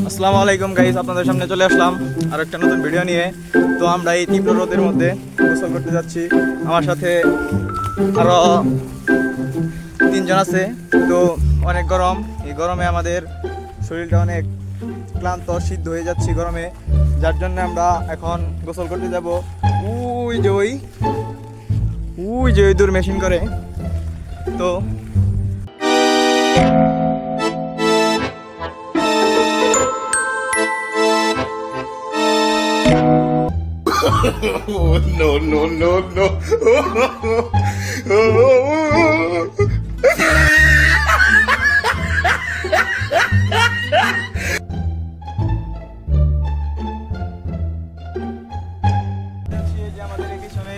আসসালামু আলাইকুম গাইস, আপনাদের সামনে চলে আসলাম আর একটা নতুন ভিডিও নিয়ে। তো আমরা এই তীব্র রোদের মধ্যে গোসল করতে যাচ্ছি। আমার সাথে আরো তিনজন আছে। তো অনেক গরম, এই গরমে আমাদের শরীরটা অনেক ক্লান্ত, সিদ্ধ হয়ে যাচ্ছি গরমে, যার জন্য আমরা এখন গোসল করতে যাব। ওই যে ওই দূর মেশিন করে। তো Oh, no, no, no, no. আমাদের এই পিছনে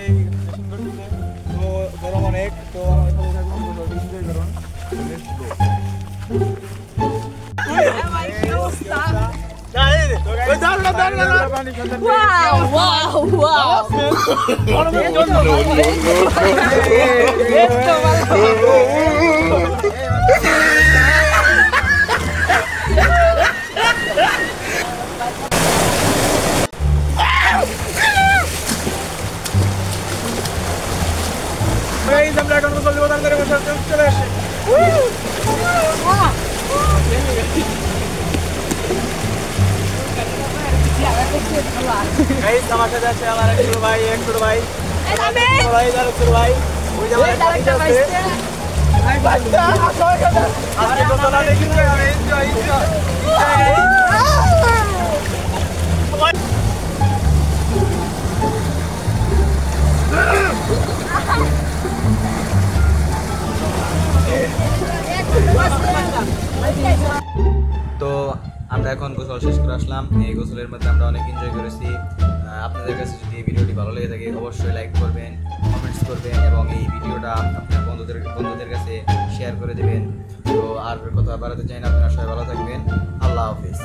মেশিন করতেছে। তো গরম অনেক, তো আমাদের সাথে থাকুন, এনজয় করুন। Wow, wow, wow. No, no, no. আমরা এখন গোসল দেবো, তাড়াতাড়ি চলে আসে। আমার সাথে আছে আমার এক ছোট ভাই, ছোট ভাই, ছোট ভাই। ওই যে আমার আজকে গোসল আর এনজয়। তো আমরা এখন গোসল শেষ করে আসলাম। এই গোসলের মধ্যে আমরা অনেক এনজয় করেছি। আপনাদের কাছে যদি এই ভিডিওটি ভালো লেগে থাকে অবশ্যই লাইক করবেন, কমেন্টস করবেন এবং এই ভিডিওটা আপনার বন্ধুদের কাছে শেয়ার করে দেবেন। তো আর কথা বাড়াতে চাই না, আপনারা সবাই ভালো থাকবেন। আল্লাহ হাফিজ।